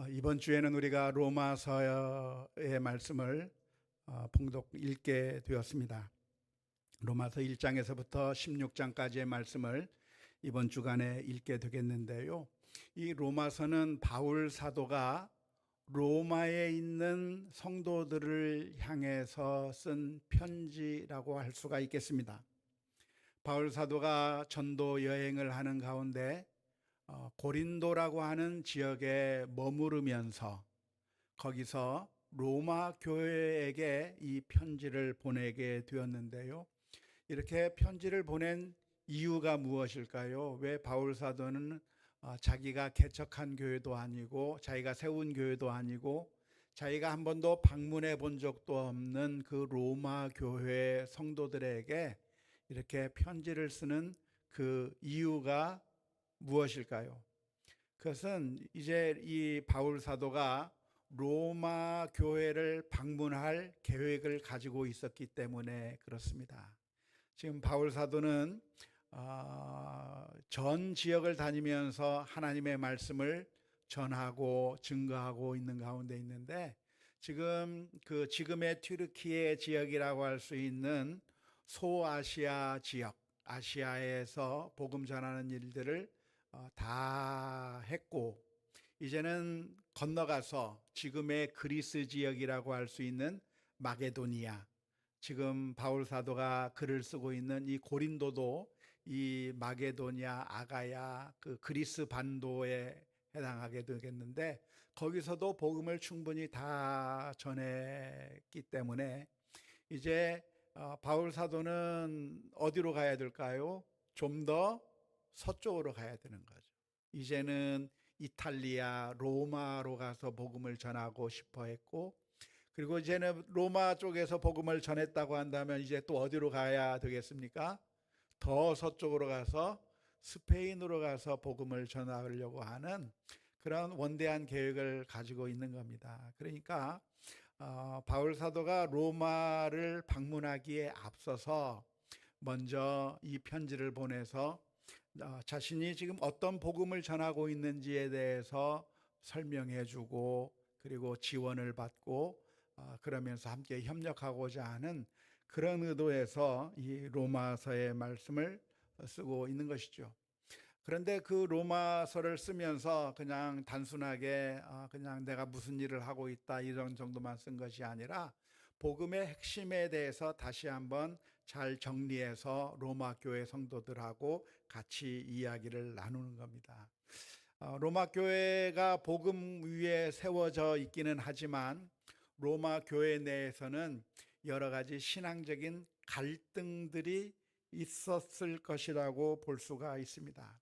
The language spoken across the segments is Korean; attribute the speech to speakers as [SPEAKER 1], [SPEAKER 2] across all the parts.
[SPEAKER 1] 이번 주에는 우리가 로마서의 말씀을 봉독 읽게 되었습니다. 로마서 1장에서부터 16장까지의 말씀을 이번 주간에 읽게 되겠는데요. 이 로마서는 바울 사도가 로마에 있는 성도들을 향해서 쓴 편지라고 할 수가 있겠습니다. 바울 사도가 전도 여행을 하는 가운데 고린도라고 하는 지역에 머무르면서 거기서 로마 교회에게 이 편지를 보내게 되었는데요. 이렇게 편지를 보낸 이유가 무엇일까요? 왜 바울 사도는 자기가 개척한 교회도 아니고 자기가 세운 교회도 아니고 자기가 한 번도 방문해 본 적도 없는 그 로마 교회 성도들에게 이렇게 편지를 쓰는 그 이유가 무엇일까요? 그것은 이제 이 바울 사도가 로마 교회를 방문할 계획을 가지고 있었기 때문에 그렇습니다. 지금 바울 사도는 전 지역을 다니면서 하나님의 말씀을 전하고 증거하고 있는 가운데 있는데, 지금의 튀르키예 지역이라고 할 수 있는 소아시아 지역, 아시아에서 복음 전하는 일들을 다 했고, 이제는 건너가서 지금의 그리스 지역이라고 할 수 있는 마게도니아, 지금 바울 사도가 글을 쓰고 있는 이 고린도도 이 마게도니아, 아가야, 그 그리스 반도에 해당하게 되겠는데, 거기서도 복음을 충분히 다 전했기 때문에 이제 바울 사도는 어디로 가야 될까요? 좀 더 서쪽으로 가야 되는 거죠. 이제는 이탈리아, 로마로 가서 복음을 전하고 싶어 했고, 그리고 이제는 로마 쪽에서 복음을 전했다고 한다면 이제 또 어디로 가야 되겠습니까? 더 서쪽으로 가서 스페인으로 가서 복음을 전하려고 하는 그런 원대한 계획을 가지고 있는 겁니다. 그러니까 바울 사도가 로마를 방문하기에 앞서서 먼저 이 편지를 보내서 자신이 지금 어떤 복음을 전하고 있는지에 대해서 설명해 주고, 그리고 지원을 받고 그러면서 함께 협력하고자 하는 그런 의도에서 이 로마서의 말씀을 쓰고 있는 것이죠. 그런데 그 로마서를 쓰면서 그냥 단순하게 그냥 내가 무슨 일을 하고 있다 이런 정도만 쓴 것이 아니라 복음의 핵심에 대해서 다시 한번 잘 정리해서 로마 교회 성도들하고 같이 이야기를 나누는 겁니다. 로마 교회가 복음 위에 세워져 있기는 하지만 로마 교회 내에서는 여러 가지 신앙적인 갈등들이 있었을 것이라고 볼 수가 있습니다.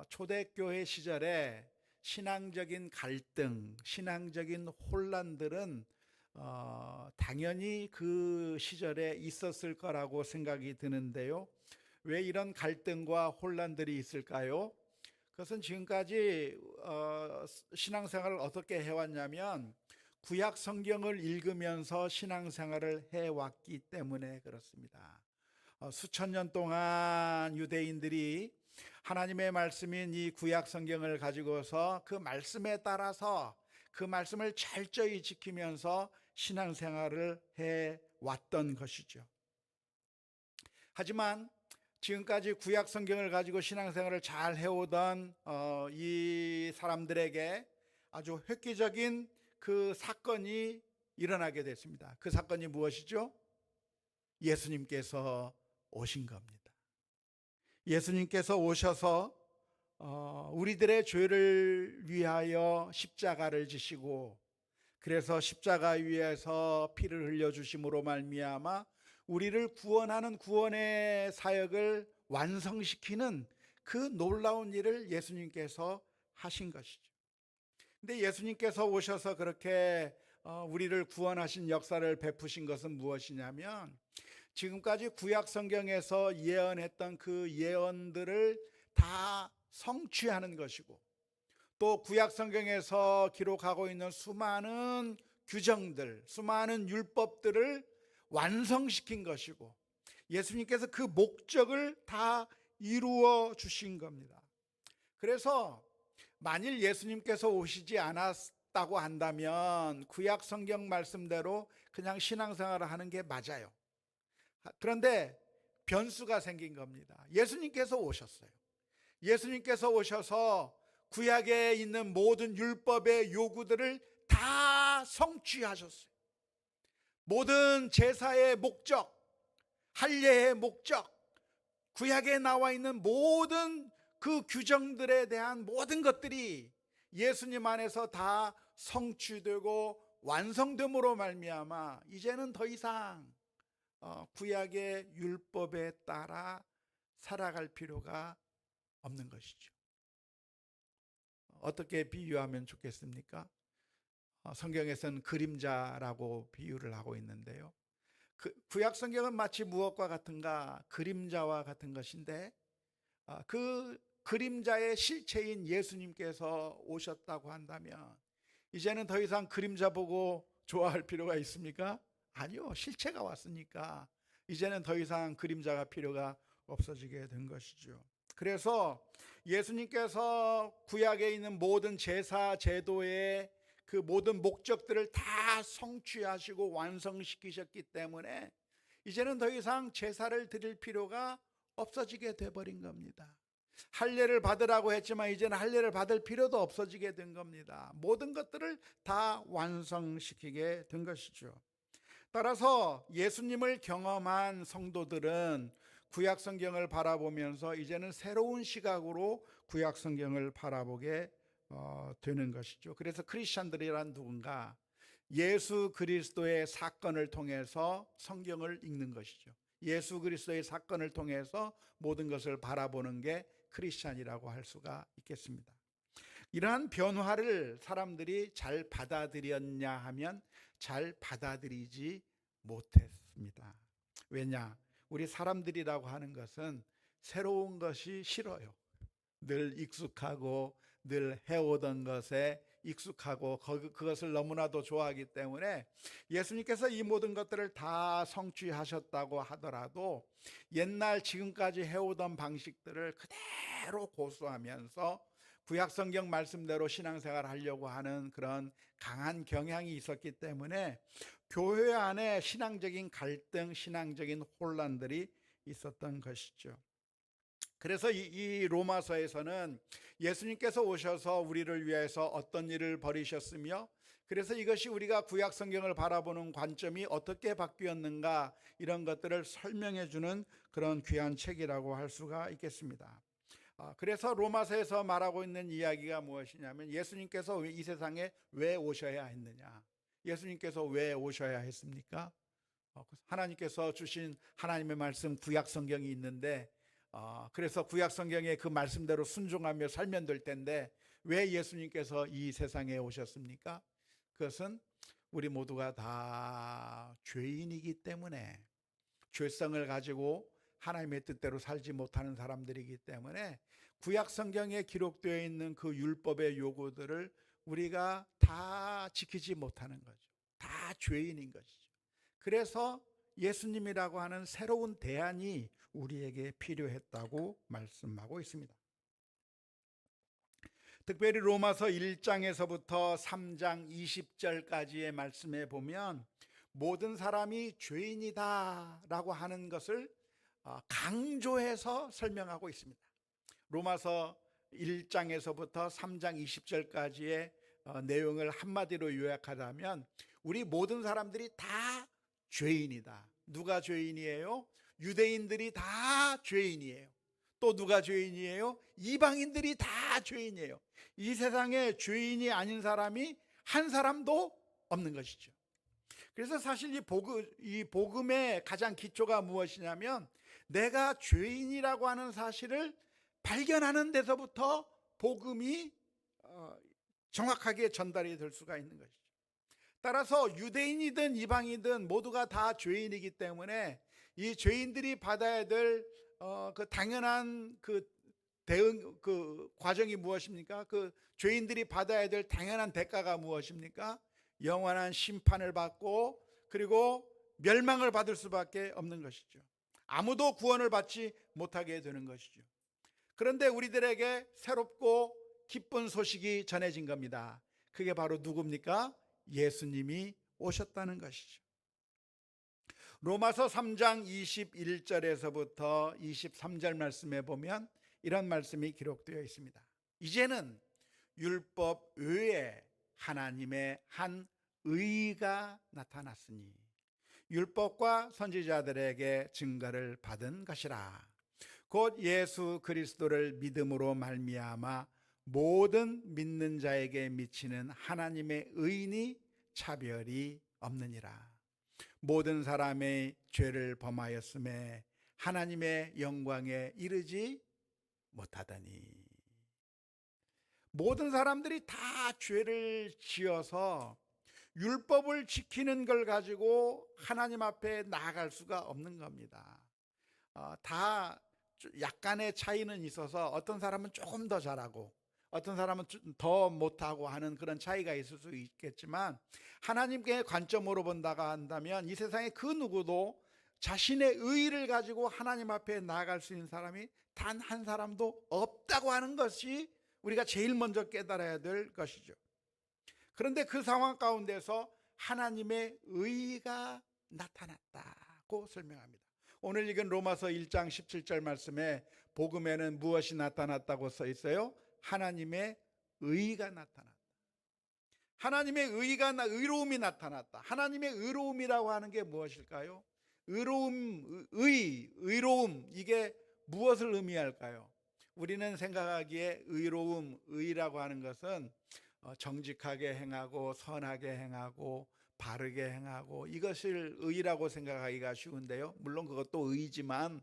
[SPEAKER 1] 초대교회 시절에 신앙적인 갈등, 신앙적인 혼란들은 당연히 그 시절에 있었을 거라고 생각이 드는데요. 왜 이런 갈등과 혼란들이 있을까요? 그것은 지금까지 신앙생활을 어떻게 해왔냐면 구약 성경을 읽으면서 신앙생활을 해왔기 때문에 그렇습니다. 수천 년 동안 유대인들이 하나님의 말씀인 이 구약 성경을 가지고서 그 말씀에 따라서 그 말씀을 철저히 지키면서 신앙생활을 해왔던 것이죠. 하지만 지금까지 구약 성경을 가지고 신앙생활을 잘 해오던 이 사람들에게 아주 획기적인 그 사건이 일어나게 됐습니다. 그 사건이 무엇이죠? 예수님께서 오신 겁니다. 예수님께서 오셔서 우리들의 죄를 위하여 십자가를 지시고, 그래서 십자가 위에서 피를 흘려주심으로 말미암아 우리를 구원하는 구원의 사역을 완성시키는 그 놀라운 일을 예수님께서 하신 것이죠. 근데 예수님께서 오셔서 그렇게 우리를 구원하신 역사를 베푸신 것은 무엇이냐면, 지금까지 구약 성경에서 예언했던 그 예언들을 다 성취하는 것이고, 또 구약 성경에서 기록하고 있는 수많은 규정들, 수많은 율법들을 완성시킨 것이고, 예수님께서 그 목적을 다 이루어 주신 겁니다. 그래서 만일 예수님께서 오시지 않았다고 한다면 구약 성경 말씀대로 그냥 신앙생활을 하는 게 맞아요. 그런데 변수가 생긴 겁니다. 예수님께서 오셨어요. 예수님께서 오셔서 구약에 있는 모든 율법의 요구들을 다 성취하셨어요. 모든 제사의 목적, 할례의 목적, 구약에 나와 있는 모든 그 규정들에 대한 모든 것들이 예수님 안에서 다 성취되고 완성됨으로 말미암아 이제는 더 이상 구약의 율법에 따라 살아갈 필요가 없는 것이죠. 어떻게 비유하면 좋겠습니까? 성경에서는 그림자라고 비유를 하고 있는데요. 구약 성경은 마치 무엇과 같은가? 그림자와 같은 것인데 그 그림자의 실체인 예수님께서 오셨다고 한다면 이제는 더 이상 그림자 보고 좋아할 필요가 있습니까? 아니요. 실체가 왔으니까 이제는 더 이상 그림자가 필요가 없어지게 된 것이죠. 그래서 예수님께서 구약에 있는 모든 제사 제도의 그 모든 목적들을 다 성취하시고 완성시키셨기 때문에 이제는 더 이상 제사를 드릴 필요가 없어지게 돼버린 겁니다. 할례를 받으라고 했지만 이제는 할례를 받을 필요도 없어지게 된 겁니다. 모든 것들을 다 완성시키게 된 것이죠. 따라서 예수님을 경험한 성도들은 구약 성경을 바라보면서 이제는 새로운 시각으로 구약 성경을 바라보게 되는 것이죠. 그래서 크리스천들이란 누군가 예수 그리스도의 사건을 통해서 성경을 읽는 것이죠. 예수 그리스도의 사건을 통해서 모든 것을 바라보는 게 크리스천이라고 할 수가 있겠습니다. 이러한 변화를 사람들이 잘 받아들였냐 하면 잘 받아들이지 못했습니다. 왜냐? 우리 사람들이라고 하는 것은 새로운 것이 싫어요. 늘 익숙하고 늘 해오던 것에 익숙하고 그것을 너무나도 좋아하기 때문에 예수님께서 이 모든 것들을 다 성취하셨다고 하더라도 옛날 지금까지 해오던 방식들을 그대로 고수하면서 구약 성경 말씀대로 신앙생활 하려고 하는 그런 강한 경향이 있었기 때문에 교회 안에 신앙적인 갈등, 신앙적인 혼란들이 있었던 것이죠. 그래서 이 로마서에서는 예수님께서 오셔서 우리를 위해서 어떤 일을 벌이셨으며 그래서 이것이 우리가 구약 성경을 바라보는 관점이 어떻게 바뀌었는가 이런 것들을 설명해 주는 그런 귀한 책이라고 할 수가 있겠습니다. 그래서 로마서에서 말하고 있는 이야기가 무엇이냐면 예수님께서 이 세상에 왜 오셔야 했느냐, 예수님께서 왜 오셔야 했습니까? 하나님께서 주신 하나님의 말씀 구약 성경이 있는데 그래서 구약 성경의 그 말씀대로 순종하며 살면 될 텐데 왜 예수님께서 이 세상에 오셨습니까? 그것은 우리 모두가 다 죄인이기 때문에, 죄성을 가지고 하나님의 뜻대로 살지 못하는 사람들이기 때문에 구약 성경에 기록되어 있는 그 율법의 요구들을 우리가 다 지키지 못하는 거죠. 다 죄인인 것이죠. 그래서 예수님이라고 하는 새로운 대안이 우리에게 필요했다고 말씀하고 있습니다. 특별히 로마서 1장에서부터 3장 20절까지의 말씀에 보면 모든 사람이 죄인이다 라고 하는 것을 강조해서 설명하고 있습니다. 로마서 1장에서부터 3장 20절까지의 내용을 한마디로 요약하자면 우리 모든 사람들이 다 죄인이다. 누가 죄인이에요? 유대인들이 다 죄인이에요. 또 누가 죄인이에요? 이방인들이 다 죄인이에요. 이 세상에 죄인이 아닌 사람이 한 사람도 없는 것이죠. 그래서 사실 이 복음의 가장 기초가 무엇이냐면 내가 죄인이라고 하는 사실을 발견하는 데서부터 복음이 정확하게 전달이 될 수가 있는 것이죠. 따라서 유대인이든 이방인이든 모두가 다 죄인이기 때문에 이 죄인들이 받아야 될 그 당연한 그 대응 그 과정이 무엇입니까? 그 죄인들이 받아야 될 당연한 대가가 무엇입니까? 영원한 심판을 받고 그리고 멸망을 받을 수밖에 없는 것이죠. 아무도 구원을 받지 못하게 되는 것이죠. 그런데 우리들에게 새롭고 기쁜 소식이 전해진 겁니다. 그게 바로 누굽니까? 예수님이 오셨다는 것이죠. 로마서 3장 21절에서부터 23절 말씀에 보면 이런 말씀이 기록되어 있습니다. 이제는 율법 외에 하나님의 한 의가 나타났으니 율법과 선지자들에게 증거를 받은 것이라. 곧 예수 그리스도를 믿음으로 말미암아 모든 믿는 자에게 미치는 하나님의 의인이 차별이 없느니라. 모든 사람의 죄를 범하였음에 하나님의 영광에 이르지 못하더니. 모든 사람들이 다 죄를 지어서 율법을 지키는 걸 가지고 하나님 앞에 나아갈 수가 없는 겁니다. 다 약간의 차이는 있어서 어떤 사람은 조금 더 잘하고 어떤 사람은 더 못하고 하는 그런 차이가 있을 수 있겠지만, 하나님께 관점으로 본다고 한다면 이 세상에 그 누구도 자신의 의의를 가지고 하나님 앞에 나아갈 수 있는 사람이 단 한 사람도 없다고 하는 것이 우리가 제일 먼저 깨달아야 될 것이죠. 그런데 그 상황 가운데서 하나님의 의의가 나타났다고 설명합니다. 오늘 읽은 로마서 1장 17절 말씀에 복음에는 무엇이 나타났다고 써 있어요? 하나님의 의의가 나타났다. 하나님의 의로움이 나타났다. 하나님의 의로움이라고 하는 게 무엇일까요? 의로움, 이게 무엇을 의미할까요? 우리는 생각하기에 의라고 하는 것은 정직하게 행하고 선하게 행하고 바르게 행하고 이것을 의라고 생각하기가 쉬운데요. 물론 그것도 의지만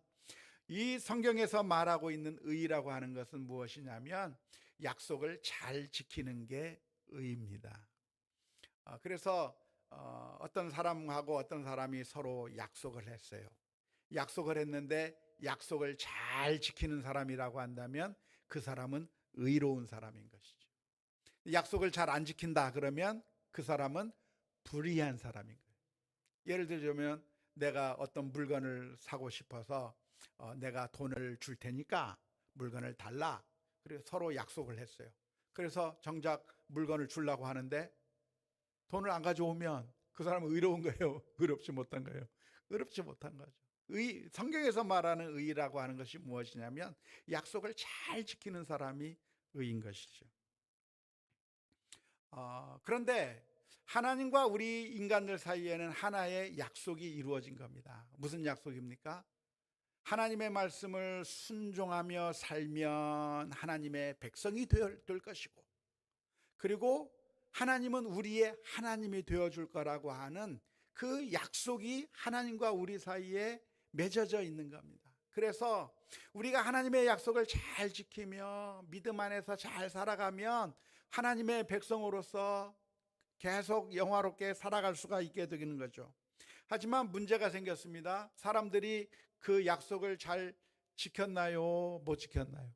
[SPEAKER 1] 이 성경에서 말하고 있는 의라고 하는 것은 무엇이냐면 약속을 잘 지키는 게 의입니다. 그래서 어떤 사람하고 어떤 사람이 서로 약속을 했어요. 약속을 했는데 약속을 잘 지키는 사람이라고 한다면 그 사람은 의로운 사람인 것이죠. 약속을 잘 안 지킨다 그러면 그 사람은 불의한 사람인 거예요. 예를 들자면 내가 어떤 물건을 사고 싶어서 내가 돈을 줄 테니까 물건을 달라. 그래서 서로 약속을 했어요. 그래서 정작 물건을 주려고 하는데 돈을 안 가져오면 그 사람은 의로운 거예요? 의롭지 못한 거예요? 의롭지 못한 거죠. 성경에서 말하는 의라고 하는 것이 무엇이냐면 약속을 잘 지키는 사람이 의인 것이죠. 그런데 하나님과 우리 인간들 사이에는 하나의 약속이 이루어진 겁니다. 무슨 약속입니까? 하나님의 말씀을 순종하며 살면 하나님의 백성이 될 것이고, 그리고 하나님은 우리의 하나님이 되어줄 거라고 하는 그 약속이 하나님과 우리 사이에 맺어져 있는 겁니다. 그래서 우리가 하나님의 약속을 잘 지키며 믿음 안에서 잘 살아가면 하나님의 백성으로서 계속 영화롭게 살아갈 수가 있게 되는 거죠. 하지만 문제가 생겼습니다. 사람들이 그 약속을 잘 지켰나요? 못 지켰나요?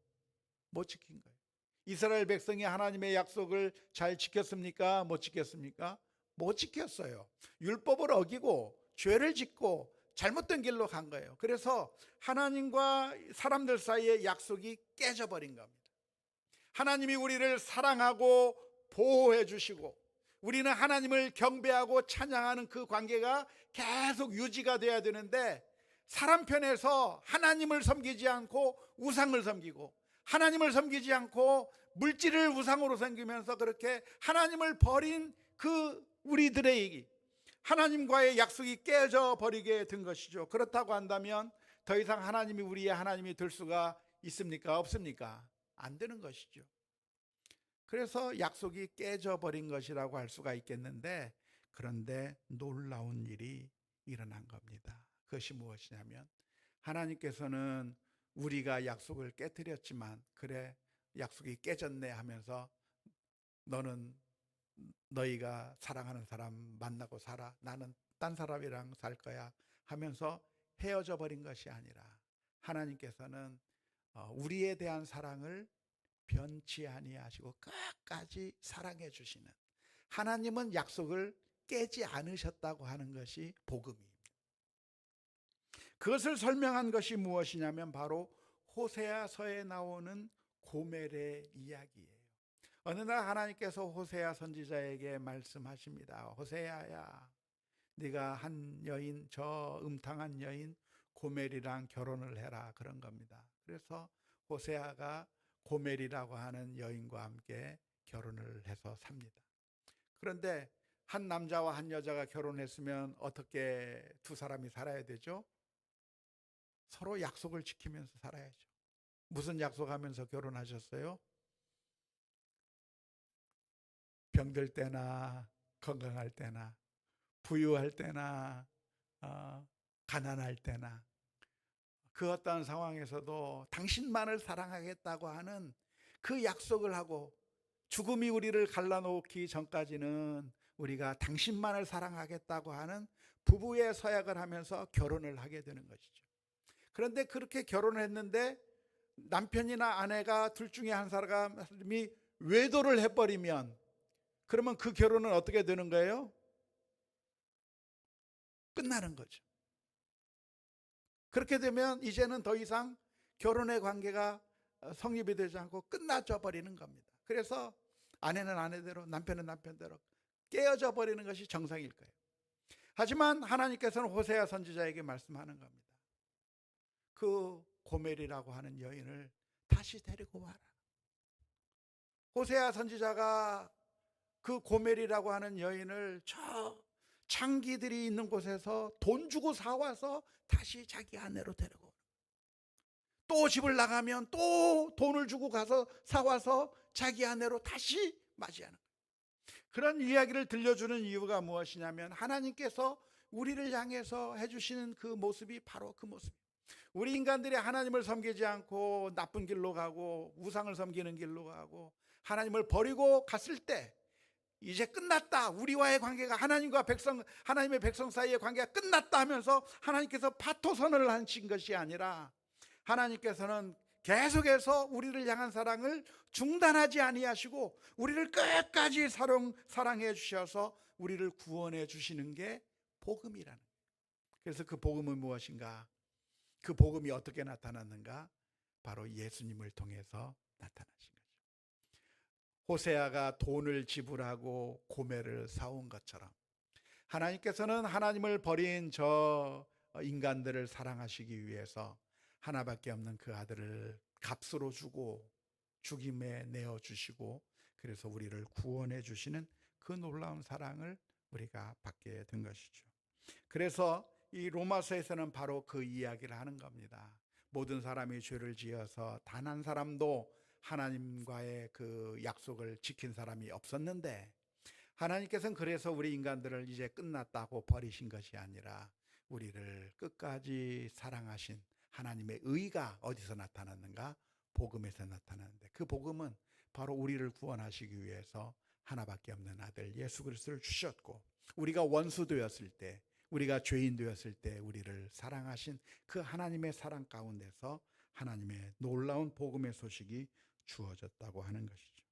[SPEAKER 1] 못 지킨 거예요. 이스라엘 백성이 하나님의 약속을 잘 지켰습니까? 못 지켰습니까? 못 지켰어요. 율법을 어기고 죄를 짓고 잘못된 길로 간 거예요. 그래서 하나님과 사람들 사이의 약속이 깨져버린 겁니다. 하나님이 우리를 사랑하고 보호해 주시고 우리는 하나님을 경배하고 찬양하는 그 관계가 계속 유지가 돼야 되는데, 사람 편에서 하나님을 섬기지 않고 우상을 섬기고 하나님을 섬기지 않고 물질을 우상으로 섬기면서 그렇게 하나님을 버린 그 우리들의 하나님과의 약속이 깨져 버리게 된 것이죠. 그렇다고 한다면 더 이상 하나님이 우리의 하나님이 될 수가 있습니까? 없습니까? 안 되는 것이죠. 그래서 약속이 깨져버린 것이라고 할 수가 있겠는데, 그런데 놀라운 일이 일어난 겁니다. 그것이 무엇이냐면 하나님께서는 우리가 약속을 깨뜨렸지만 그래 약속이 깨졌네 하면서 너희가 사랑하는 사람 만나고 살아, 나는 딴 사람이랑 살 거야 하면서 헤어져 버린 것이 아니라 하나님께서는 우리에 대한 사랑을 변치 아니하시고 끝까지 사랑해 주시는, 하나님은 약속을 깨지 않으셨다고 하는 것이 복음입니다. 그것을 설명한 것이 무엇이냐면 바로 호세아서에 나오는 고멜의 이야기예요. 어느 날 하나님께서 호세아 선지자에게 말씀하십니다. 호세아야, 네가 한 여인, 저 음탕한 여인 고멜이랑 결혼을 해라, 그런 겁니다. 그래서 호세아가 고멜이라고 하는 여인과 함께 결혼을 해서 삽니다. 그런데 한 남자와 한 여자가 결혼했으면 어떻게 두 사람이 살아야 되죠? 서로 약속을 지키면서 살아야죠. 무슨 약속하면서 결혼하셨어요? 병들 때나 건강할 때나 부유할 때나 가난할 때나 그 어떤 상황에서도 당신만을 사랑하겠다고 하는 그 약속을 하고, 죽음이 우리를 갈라놓기 전까지는 우리가 당신만을 사랑하겠다고 하는 부부의 서약을 하면서 결혼을 하게 되는 것이죠. 그런데 그렇게 결혼을 했는데 남편이나 아내가 둘 중에 한 사람이 외도를 해버리면, 그러면 그 결혼은 어떻게 되는 거예요? 끝나는 거죠. 그렇게 되면 이제는 더 이상 결혼의 관계가 성립이 되지 않고 끝나져 버리는 겁니다. 그래서 아내는 아내대로, 남편은 남편대로 깨어져 버리는 것이 정상일 거예요. 하지만 하나님께서는 호세아 선지자에게 말씀하는 겁니다. 그 고멜이라고 하는 여인을 다시 데리고 와라. 호세아 선지자가 그 고멜이라고 하는 여인을 저 창기들이 있는 곳에서 돈 주고 사와서 다시 자기 아내로 데리고, 또 집을 나가면 또 돈을 주고 가서 사와서 자기 아내로 다시 맞이하는 거예요. 그런 이야기를 들려주는 이유가 무엇이냐면, 하나님께서 우리를 향해서 해주시는 그 모습이 바로 그 모습이에요. 우리 인간들이 하나님을 섬기지 않고 나쁜 길로 가고 우상을 섬기는 길로 가고 하나님을 버리고 갔을 때, 이제 끝났다, 우리와의 관계가, 하나님과 백성, 하나님의 백성 사이의 관계가 끝났다 하면서 하나님께서 파토선언을 하신 것이 아니라, 하나님께서는 계속해서 우리를 향한 사랑을 중단하지 아니하시고 우리를 끝까지 사랑해 주셔서 우리를 구원해 주시는 게 복음이라는 거예요. 그래서 그 복음은 무엇인가? 그 복음이 어떻게 나타났는가? 바로 예수님을 통해서 나타나신 거죠. 호세아가 돈을 지불하고 고멜을 사온 것처럼, 하나님께서는 하나님을 버린 저 인간들을 사랑하시기 위해서 하나밖에 없는 그 아들을 값으로 주고 죽임에 내어주시고, 그래서 우리를 구원해 주시는 그 놀라운 사랑을 우리가 받게 된 것이죠. 그래서 이 로마서에서는 바로 그 이야기를 하는 겁니다. 모든 사람이 죄를 지어서 단 한 사람도 하나님과의 그 약속을 지킨 사람이 없었는데, 하나님께서는 그래서 우리 인간들을 이제 끝났다고 버리신 것이 아니라 우리를 끝까지 사랑하신 하나님의 의가 어디서 나타났는가? 복음에서 나타나는데, 그 복음은 바로 우리를 구원하시기 위해서 하나밖에 없는 아들 예수 그리스도를 주셨고, 우리가 원수 되었을 때, 우리가 죄인 되었을 때 우리를 사랑하신 그 하나님의 사랑 가운데서 하나님의 놀라운 복음의 소식이 주어졌다고 하는 것이죠.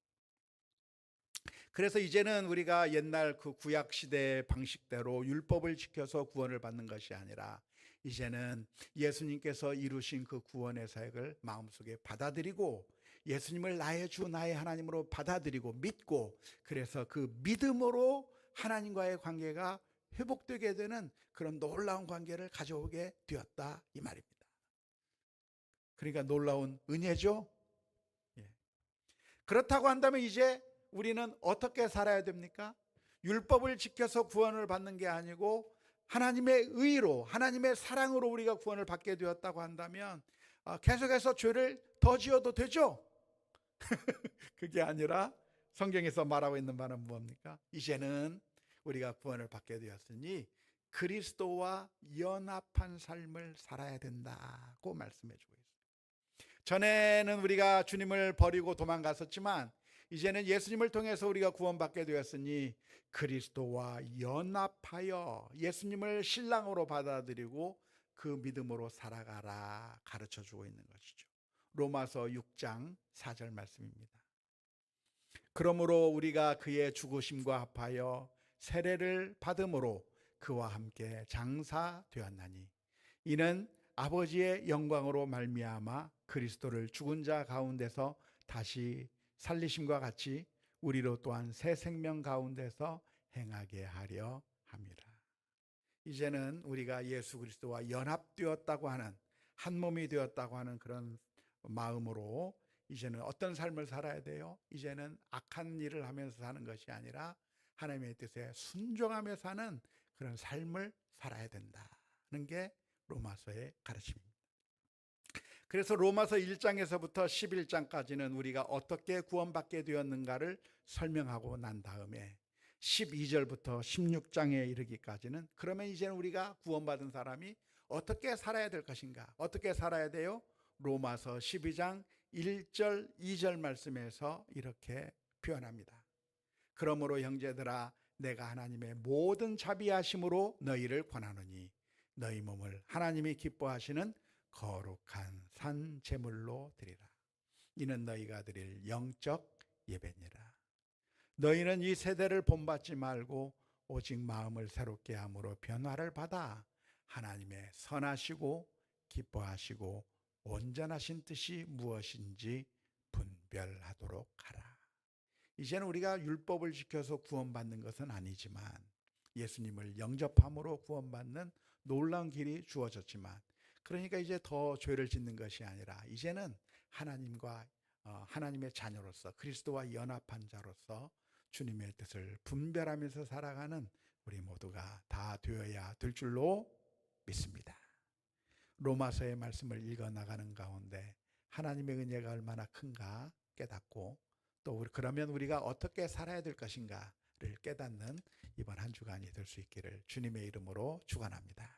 [SPEAKER 1] 그래서 이제는 우리가 옛날 그 구약 시대의 방식대로 율법을 지켜서 구원을 받는 것이 아니라, 이제는 예수님께서 이루신 그 구원의 사역을 마음속에 받아들이고 예수님을 나의 주 나의 하나님으로 받아들이고 믿고, 그래서 그 믿음으로 하나님과의 관계가 회복되게 되는 그런 놀라운 관계를 가져오게 되었다, 이 말입니다. 그러니까 놀라운 은혜죠. 예. 그렇다고 한다면 이제 우리는 어떻게 살아야 됩니까? 율법을 지켜서 구원을 받는 게 아니고 하나님의 의로, 하나님의 사랑으로 우리가 구원을 받게 되었다고 한다면 계속해서 죄를 더 지어도 되죠? 그게 아니라 성경에서 말하고 있는 바는 뭡니까? 이제는 우리가 구원을 받게 되었으니 그리스도와 연합한 삶을 살아야 된다고 말씀해 주고 있어요. 전에는 우리가 주님을 버리고 도망갔었지만 이제는 예수님을 통해서 우리가 구원받게 되었으니 그리스도와 연합하여 예수님을 신랑으로 받아들이고 그 믿음으로 살아가라 가르쳐 주고 있는 것이죠. 로마서 6장 4절 말씀입니다. 그러므로 우리가 그의 죽으심과 합하여 세례를 받음으로 그와 함께 장사되었나니, 이는 아버지의 영광으로 말미암아 그리스도를 죽은 자 가운데서 다시 살리심과 같이 우리로 또한 새 생명 가운데서 행하게 하려 합니다. 이제는 우리가 예수 그리스도와 연합되었다고 하는, 한 몸이 되었다고 하는 그런 마음으로 이제는 어떤 삶을 살아야 돼요? 이제는 악한 일을 하면서 사는 것이 아니라 하나님의 뜻에 순종하며 사는 그런 삶을 살아야 된다는 게 로마서의 가르침입니다. 그래서 로마서 1장에서부터 11장까지는 우리가 어떻게 구원받게 되었는가를 설명하고 난 다음에 12절부터 16장에 이르기까지는 그러면 이제는 우리가 구원받은 사람이 어떻게 살아야 될 것인가? 어떻게 살아야 돼요? 로마서 12장 1절, 2절 말씀에서 이렇게 표현합니다. 그러므로 형제들아, 내가 하나님의 모든 자비하심으로 너희를 권하노니 너희 몸을 하나님이 기뻐하시는 거룩한 산 제물로 드리라. 이는 너희가 드릴 영적 예배니라. 너희는 이 세대를 본받지 말고 오직 마음을 새롭게 함으로 변화를 받아 하나님의 선하시고 기뻐하시고 온전하신 뜻이 무엇인지 분별하도록 하라. 이제는 우리가 율법을 지켜서 구원받는 것은 아니지만 예수님을 영접함으로 구원받는 놀라운 길이 주어졌지만, 그러니까 이제 더 죄를 짓는 것이 아니라 이제는 하나님과 하나님의 자녀로서 그리스도와 연합한 자로서 주님의 뜻을 분별하면서 살아가는 우리 모두가 다 되어야 될 줄로 믿습니다. 로마서의 말씀을 읽어나가는 가운데 하나님의 은혜가 얼마나 큰가 깨닫고, 또 그러면 우리가 어떻게 살아야 될 것인가를 깨닫는 이번 한 주간이 될 수 있기를 주님의 이름으로 축원합니다.